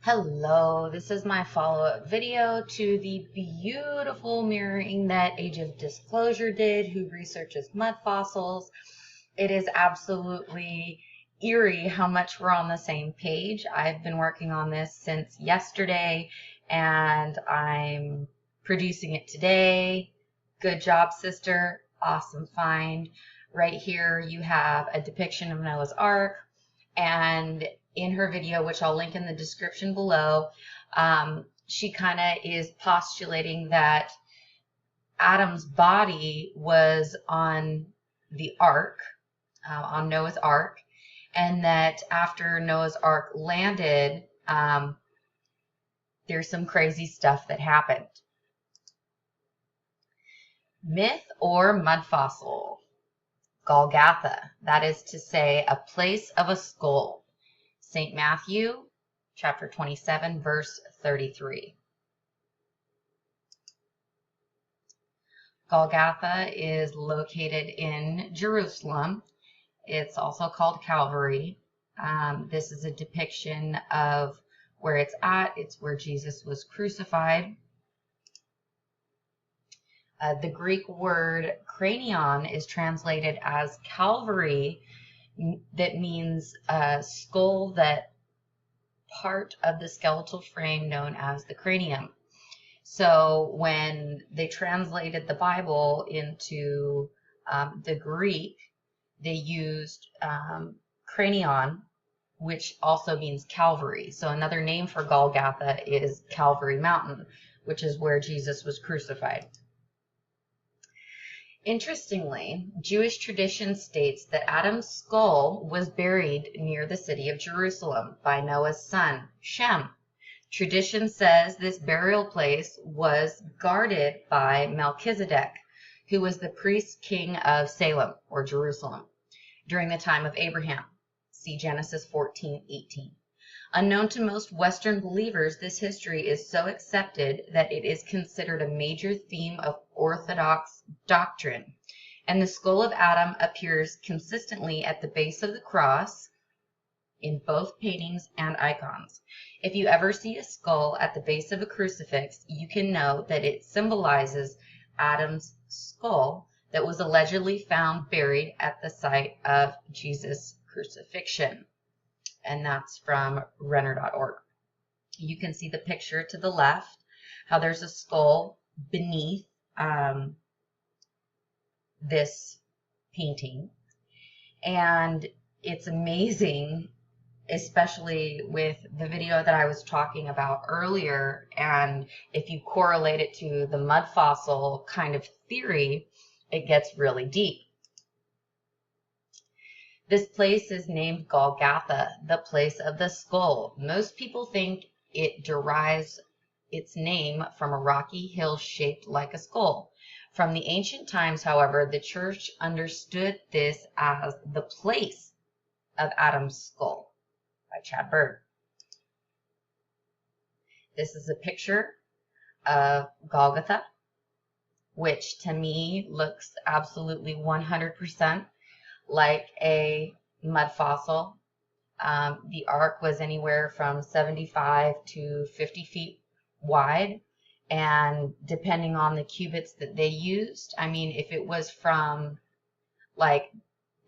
Hello, this is my follow-up video to the beautiful mirroring that Age of Disclosure did, who researches mud fossils. It is absolutely eerie how much we're on the same page. I've been working on this since yesterday and I'm producing it today. Good job, sister. Awesome find. Right here you have a depiction of Noah's Ark, and in her video, which I'll link in the description below, she kind of is postulating that Adam's body was on the ark, on Noah's Ark, and that after Noah's Ark landed, there's some crazy stuff that happened. Myth or mud fossil? Golgotha, that is to say, a place of a skull. St. Matthew, chapter 27, verse 33. Golgotha is located in Jerusalem. It's also called Calvary. This is a depiction of where it's at. It's where Jesus was crucified. The Greek word cranion is translated as Calvary. That means a skull, that part of the skeletal frame known as the cranium. So when they translated the Bible into the Greek, they used cranion, which also means Calvary. So another name for Golgotha is Calvary Mountain, which is where Jesus was crucified. Interestingly, Jewish tradition states that Adam's skull was buried near the city of Jerusalem by Noah's son, Shem. Tradition says this burial place was guarded by Melchizedek, who was the priest king of Salem, or Jerusalem, during the time of Abraham. See Genesis 14:18. Unknown to most Western believers, this history is so accepted that it is considered a major theme of Orthodox doctrine, and the skull of Adam appears consistently at the base of the cross in both paintings and icons. If you ever see a skull at the base of a crucifix, you can know that it symbolizes Adam's skull that was allegedly found buried at the site of Jesus' crucifixion. And that's from Renner.org. You can see the picture to the left, how there's a skull beneath this painting. And it's amazing, especially with the video that I was talking about earlier. And if you correlate it to the mud fossil kind of theory, it gets really deep. This place is named Golgotha, the place of the skull. Most people think it derives its name from a rocky hill shaped like a skull. From the ancient times, however, the church understood this as the place of Adam's skull, by Chad Bird. This is a picture of Golgotha, which to me looks absolutely 100% like a mud fossil. The ark was anywhere from 75 to 50 feet wide, and depending on the cubits that they used, I mean, if it was from like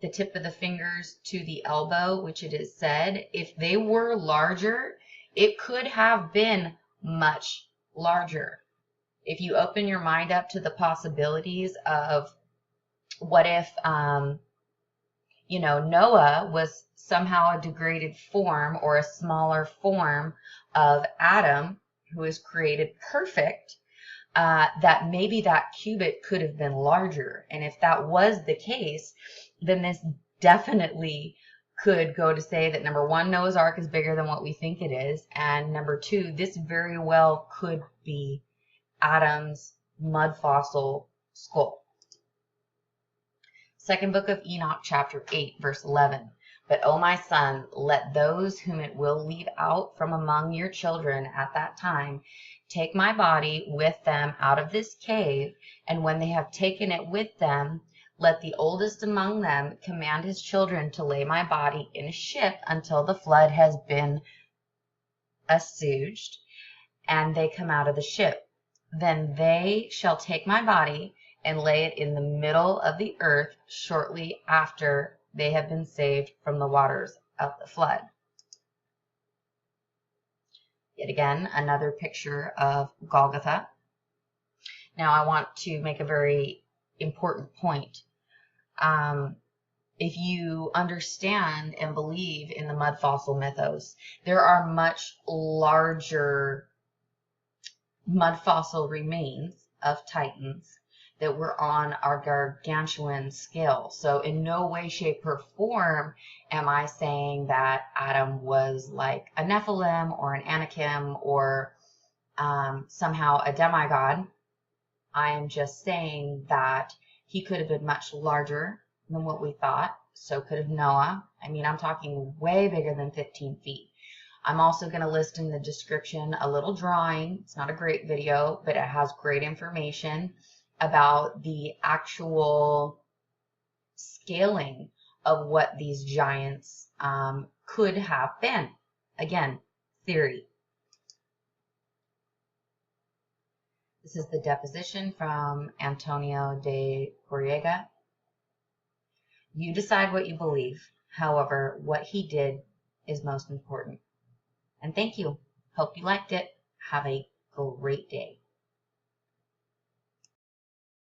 the tip of the fingers to the elbow, which it is said, if they were larger, it could have been much larger. If you open your mind up to the possibilities of what if Noah was somehow a degraded form or a smaller form of Adam, who is created perfect, that maybe that cubit could have been larger. And if that was the case, then this definitely could go to say that, number one, Noah's Ark is bigger than what we think it is. And number two, this very well could be Adam's mud fossil skull. Second book of Enoch, chapter 8, verse 11. But, O my son, let those whom it will lead out from among your children at that time take my body with them out of this cave, and when they have taken it with them, let the oldest among them command his children to lay my body in a ship until the flood has been assuaged, and they come out of the ship. Then they shall take my body and lay it in the middle of the earth shortly after they have been saved from the waters of the flood. Yet again, another picture of Golgotha. Now I want to make a very important point. If you understand and believe in the mud fossil mythos, there are much larger mud fossil remains of Titans that were on our gargantuan scale. So in no way, shape, or form am I saying that Adam was like a Nephilim or an Anakim or somehow a demigod. I am just saying that he could have been much larger than what we thought. So could have Noah. I mean, I'm talking way bigger than 15 feet. I'm also going to list in the description a little drawing. It's not a great video, but it has great information about the actual scaling of what these giants could have been. Again, theory. This is the deposition from Antonio de Corriega. You decide what you believe. However, what he did is most important. And thank you. Hope you liked it. Have a great day.